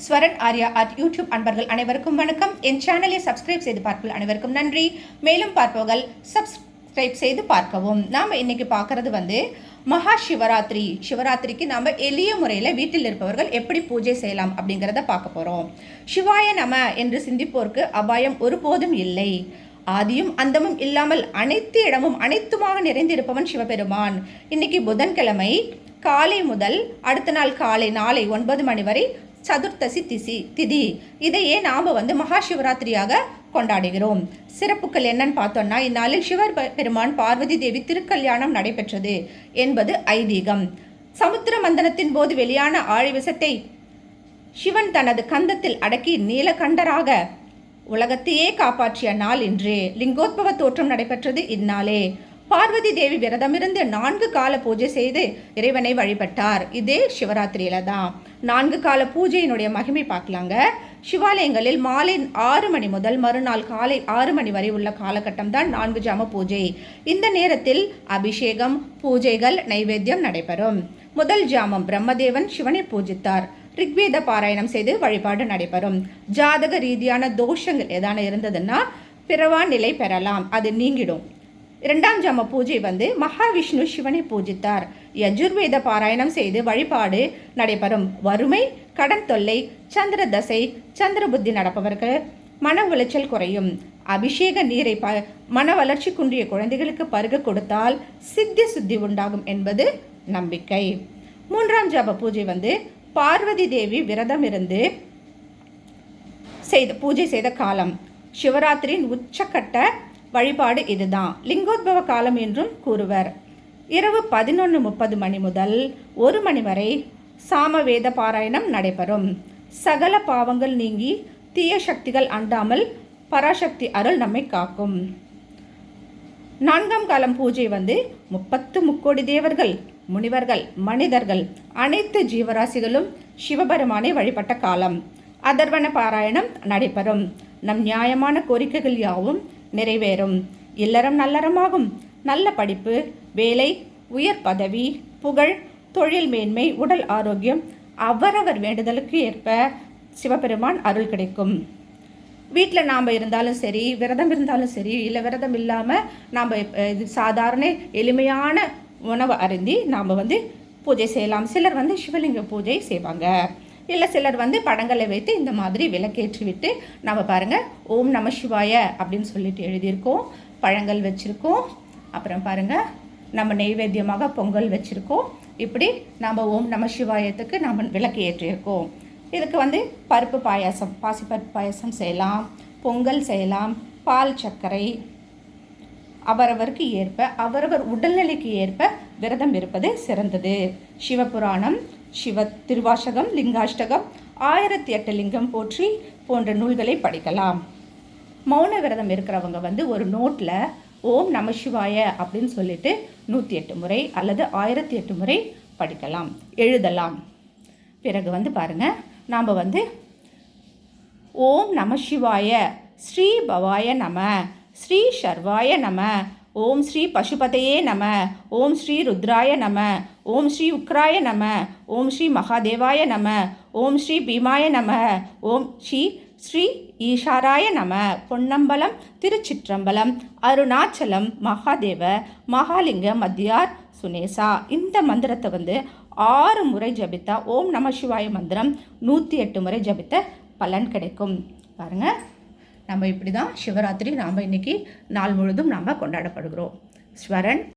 Swaran Arya at YouTube அன்பர்கள் அனைவருக்கும் வணக்கம். என் சேனலை சப்ஸ்கிரைப் செய்து பார்ப்பது அனைவருக்கும் நன்றி. மேலும் பார்ப்பவர்கள் சப்ஸ்கிரைப் செய்து பார்க்கவும். நாம் இன்னைக்கு பார்க்கறது மகா சிவராத்திரி. சிவராத்திரிக்கு நாம் எளிய முறையில் வீட்டில் இருப்பவர்கள் எப்படி பூஜை செய்யலாம் அப்படிங்கிறத பார்க்க போகிறோம். சிவாய நம என்று சிந்திப்போருக்கு அபாயம் ஒருபோதும் இல்லை. ஆதியும் அந்தமும் இல்லாமல் அனைத்து இடமும் அனைத்துமாக நிறைந்திருப்பவன் சிவபெருமான். இன்னைக்கு புதன்கிழமை காலை முதல் அடுத்த நாள் காலை நாளை 9 மணி வரை சதுர்த்தசி திதி. இதையே நாம் மகா சிவராத்திரியாக கொண்டாடுகிறோம். சிறப்புகள் என்னன்னு பார்த்தோம்னா, இந்நாளில் சிவர் பெருமான் பார்வதி தேவி திருக்கல்யாணம் நடைபெற்றது என்பது ஐதீகம். சமுத்திர மந்தனத்தின் போது வெளியான ஆழிவிசத்தை சிவன் தனது கந்தத்தில் அடக்கி நீலகண்டராக உலகத்தையே காப்பாற்றிய நாள் இன்று. லிங்கோத்பவ தோற்றம் நடைபெற்றது இந்நாளே. பார்வதி தேவி விரதமிருந்து 4 கால பூஜை செய்து இறைவனை வழிபட்டார். இதே சிவராத்திரியில தான் 4 கால பூஜையினுடைய மகிமை பார்க்கலாங்க. சிவாலயங்களில் மாலை 6 மணி முதல் மறுநாள் காலை 6 மணி வரை உள்ள காலகட்டம் தான் 4 ஜாம பூஜை. இந்த நேரத்தில் அபிஷேகம், பூஜைகள், நைவேத்தியம் நடைபெறும். முதல் ஜாமம் பிரம்மதேவன் சிவனை பூஜித்தார். ரிக்வேத பாராயணம் செய்து வழிபாடு நடைபெறும். ஜாதக ரீதியான தோஷங்கள் ஏதான இருந்ததுன்னா பிறவா நிலை பெறலாம், அது நீங்கிடும். 2ஆம் ஜாம பூஜை மகாவிஷ்ணு சிவனை பூஜித்தார். யஜுர்வேத பாராயணம் செய்து வழிபாடு நடைபெறும். வறுமை, கடன் தொல்லை, சந்திர தசை, சந்திர புத்தி நடப்பவர்கள் மன உளைச்சல் குறையும். அபிஷேக நீரை மன வளர்ச்சி குன்றிய குழந்தைகளுக்கு பருக கொடுத்தால் சித்தி சுத்தி உண்டாகும் என்பது நம்பிக்கை. 3ஆம் ஜாம பூஜை பார்வதி தேவி விரதம் இருந்து பூஜை செய்த காலம். சிவராத்திரியின் உச்சக்கட்ட வழிபாடு இதுதான். லிங்கோத்பவ காலம் என்றும் கூறுவர். இரவு 11:30 மணி முதல் 1 மணி வரை சாமவேத பாராயணம் நடைபெறும். சகல பாவங்கள் நீங்கி தீய சக்திகள் அண்டாமல் பராசக்தி அருள் நம்மை காக்கும். 4ஆம் காலம் பூஜை 30 முக்கோடி தேவர்கள், முனிவர்கள், மனிதர்கள், அனைத்து ஜீவராசிகளும் சிவபெருமானை வழிபட்ட காலம். அதர்வன பாராயணம் நடைபெறும். நம் நியாயமான கோரிக்கைகள் யாவும் நிறைவேறும். இல்லறம் நல்லறமாகும். நல்ல படிப்பு, வேலை, உயர் பதவி, புகழ், தொழில் மேன்மை, உடல் ஆரோக்கியம், அவரவர் வேண்டுதலுக்கு ஏற்ப சிவபெருமான் அருள் கிடைக்கும். வீட்டில் நாம் இருந்தாலும் சரி, விரதம் இருந்தாலும் சரி, இல்லை விரதம் இல்லாமல் நாம் சாதாரண எளிமையான உணவு அருந்தி நாம் பூஜை செய்யலாம். சிலர் சிவலிங்க பூஜை செய்வாங்க. இல்லை சிலர் படங்களை வைத்து இந்த மாதிரி விளக்கேற்றி விட்டு நம்ம பாருங்கள் ஓம் நம சிவாய அப்படின்னு சொல்லிட்டு எழுதியிருக்கோம். பழங்கள் வச்சுருக்கோம். அப்புறம் பாருங்கள் நம்ம நெய்வேத்தியமாக பொங்கல் வச்சுருக்கோம். இப்படி நம்ம ஓம் நம சிவாயத்துக்கு நம்ம விளக்கு ஏற்றியிருக்கோம். இதுக்கு பருப்பு பாயாசம், பாசிப்பருப்பு பாயாசம் செய்யலாம், பொங்கல் செய்யலாம், பால் சர்க்கரை, அவரவருக்கு ஏற்ப அவரவர் உடல்நிலைக்கு ஏற்ப விரதம் இருப்பது சிறந்தது. சிவபுராணம், சிவ திருவாசகம், லிங்காஷ்டகம், 1008 லிங்கம் போற்றி போன்ற நூல்களை படிக்கலாம். மௌன விரதம் இருக்கிறவங்க ஒரு நோட்டில் ஓம் நம சிவாய அப்படின்னு சொல்லிட்டு 108 முறை அல்லது 1008 முறை படிக்கலாம், எழுதலாம். பிறகு பாருங்க, நாம் ஓம் நம சிவாய, ஸ்ரீ பவாய நம, ஸ்ரீ சர்வாய நம, ஓம் ஸ்ரீ பசுபதையே நம, ஓம் ஸ்ரீ ருத்ராய நம, ஓம் ஸ்ரீ உக்ராய நம, ஓம் ஸ்ரீ மகாதேவாய நம, ஓம் ஸ்ரீ பீமாய நம, ஓம் ஸ்ரீ ஈஷாராய நம, பொன்னம்பலம், திருச்சிற்றம்பலம், அருணாச்சலம், மகாதேவ, மகாலிங்க, மத்தியார், சுனேசா. இந்த மந்திரத்தை 6 முறை ஜபித்தா ஓம் நம சிவாய மந்திரம் 108 முறை ஜபித்த பலன் கிடைக்கும். பாருங்கள், நம்ம இப்படி தான் சிவராத்திரி நாம் இன்றைக்கி நாள் முழுதும் நாம் கொண்டாடப்படுகிறோம். ஸ்வரன்.